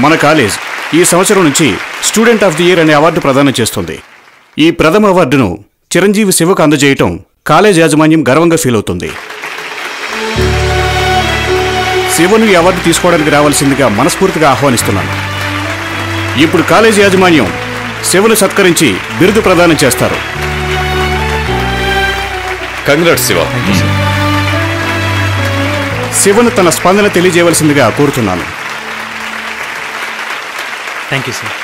మన కాలేజ్ ఈ సంవత్సరం నుంచి స్టూడెంట్ ఆఫ్ ది ఇయర్ అనే అవార్డు ప్రదానం చేస్తుంది. ఈ ప్రథమ అవార్డును చిరంజీవి శివకు అందజేయటం కాలేజ్ యాజమాన్యం గర్వంగా ఫీల్ అవుతుంది. శివను ఈ అవార్డు తీసుకోవడానికి రావాల్సిందిగా మనస్ఫూర్తిగా ఆహ్వానిస్తున్నాను. ఇప్పుడు కాలేజ్ యాజమాన్యం శివను సత్కరించి బిరుదు ప్రదానం చేస్తారు. కంగ్రాట్స్ శివ. శివను తన స్పందన తెలియజేయవలసిందిగా కోరుతున్నాను. Thank you sir.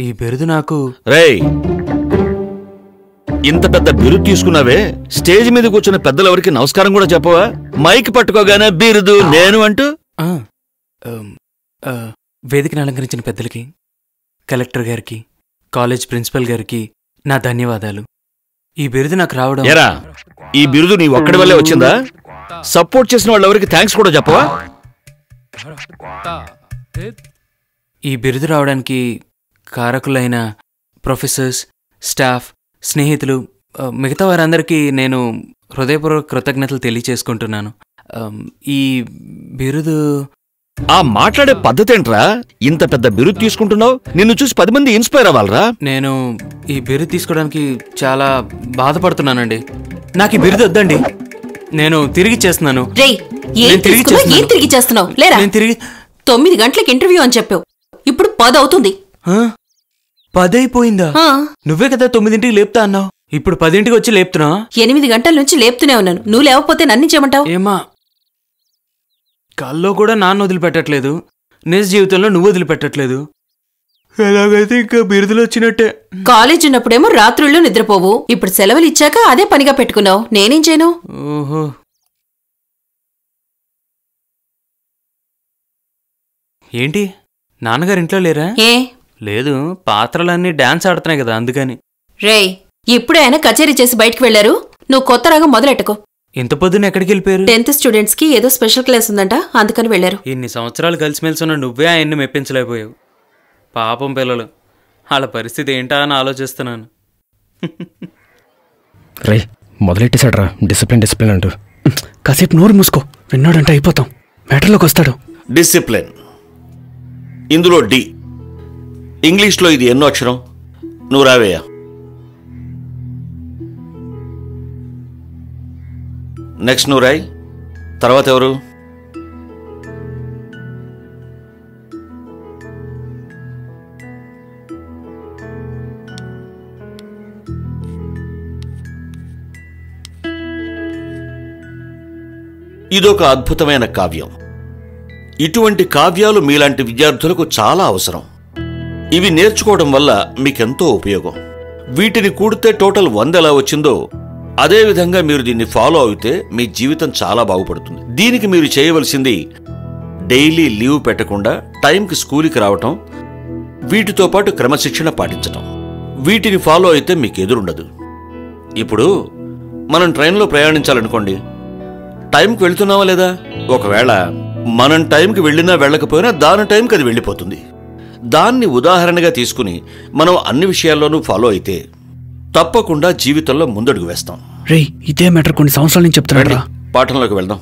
ఈ బిరుదు నాకు రేయ్, ఇంత పెద్ద బిరుదు తీసుకున్నావే, స్టేజ్ మీద కూర్చున్న పెద్దలెవరికి నమస్కారం కూడా చెప్పవా? మైక్ పట్టుకోగానే బిరుదు నేను అంటూ. వేదికను అలంకరించిన పెద్దలకి, కలెక్టర్ గారికి, కాలేజ్ ప్రిన్సిపల్ గారికి నా ధన్యవాదాలు. ఈ బిరుదు నాకు రావడం. ఎరా, ఈ బిరుదు నీ ఒక్కడి వల్లే వచ్చిందా? సపోర్ట్ చేసిన వాళ్ళెవరికి థ్యాంక్స్ కూడా చెప్పవా? ఈ బిరుదు రావడానికి కారకులైన ప్రొఫెసర్స్, స్టాఫ్, స్నేహితులు, మిగతా వారందరికీ నేను హృదయపూర్వక కృతజ్ఞతలు తెలియచేసుకుంటున్నాను. ఈ బిరుదు ఆ మాట్లాడే పద్ధతి ఏంట్రా? ఇంత పెద్ద బిరుదు తీసుకుంటున్నావు, నిన్ను చూసి 10 మంది ఇన్స్పైర్ అవ్వాలరా? నేను ఈ బిరుదు తీసుకోవడానికి చాలా బాధపడుతున్నానండి. నాకు ఈ బిరుదు వద్దండి, నేను తిరిగి చేస్తున్నాను. తిరిగి చేస్తున్నావు లేరా? 9 గంటలకు ఇంటర్వ్యూ అని చెప్పావు, ఇప్పుడు 10 అవుతుంది. 10 అయిపోయిందా? నువ్వే కదా 9ంటికి లేపుతా అన్నావు, ఇప్పుడు 10ంటికి వచ్చి లేపుతున్నా. 8 గంటల నుంచి లేపుతూనే ఉన్నాను, నువ్వు లేకపోతే నన్ను చేయమంటావు? ఏమా, కల్లో కూడా నాన్న వదిలిపెట్టట్లేదు, నిజ జీవితంలో నువ్వు వదిలిపెట్టట్లేదు. ఎలాగైతే ఇంకా బిరుదులు వచ్చినట్టే. కాలేజ్ ఉన్నప్పుడేమో రాత్రుళ్ళు నిద్రపోవు, ఇప్పుడు సెలవులు ఇచ్చాక అదే పనిగా పెట్టుకున్నావు, నేనేం చేయను? ఓహో, ఏంటి నాన్నగారు ఇంట్లో లేరా? ఏ లేదు, పాత్రలన్నీ డాన్స్ ఆడుతున్నాయి కదా అందుకని. రేయ్, ఇప్పుడే ఆయన కచేరీ చేసి బయటకు వెళ్లారు, నువ్వు కొత్త రాగం మొదలెట్టుకో. ఇంత పొద్దున్న ఎక్కడికి వెళ్ళిపోయారు? 10th స్టూడెంట్స్ కి ఏదో స్పెషల్ క్లాస్ ఉందంట, అందుకని వెళ్లారు. ఇన్ని సంవత్సరాలు కలిసిమెలిసి ఉన్న నువ్వే ఆయన్ని మెప్పించలేకపోయావు. పాపం పిల్లలు, వాళ్ళ పరిస్థితి ఏంటా అని ఆలోచిస్తున్నాను. రే, మొదలెట్టేశాడ్రా డిసిప్లిన్ అంటూ. కాసేపు నోరు మూసుకో, విన్నాడంటే అయిపోతాం, మ్యాటర్లోకి వస్తాడు. డిసిప్లిన్, ఇందులో డి. ఇంగ్లీష్లో ఇది ఎన్నో అక్షరం? నువ్వు రావేయా. నెక్స్ట్ నువ్వు రాయ్. తర్వాత ఎవరు? ఇదొక అద్భుతమైన కావ్యం. ఇటువంటి కావ్యాలు మీలాంటి విద్యార్థులకు చాలా అవసరం. ఇవి నేర్చుకోవడం వల్ల మీకెంతో ఉపయోగం. వీటిని కూడితే టోటల్ 100 ఎలా వచ్చిందో అదేవిధంగా మీరు దీన్ని ఫాలో అయితే మీ జీవితం చాలా బాగుపడుతుంది. దీనికి మీరు చేయవలసింది డైలీ లీవ్ పెట్టకుండా టైంకి స్కూల్కి రావటం, వీటితో పాటు క్రమశిక్షణ పాటించటం. వీటిని ఫాలో అయితే మీకు ఎదురుండదు. ఇప్పుడు మనం ట్రైన్లో ప్రయాణించాలనుకోండి, టైంకి వెళుతున్నావా లేదా? ఒకవేళ మనం టైంకి వెళ్ళినా వెళ్ళకపోయినా దాని టైంకి అది వెళ్ళిపోతుంది. దాన్ని ఉదాహరణగా తీసుకుని మనం అన్ని విషయాల్లోనూ ఫాలో అయితే తప్పకుండా జీవితంలో ముందడుగు వేస్తాం. రే, ఇదే మ్యాటర్ కొన్ని సంవత్సరాల నుంచి చెప్తున్నాడు. పాఠంలోకి వెళ్దాం.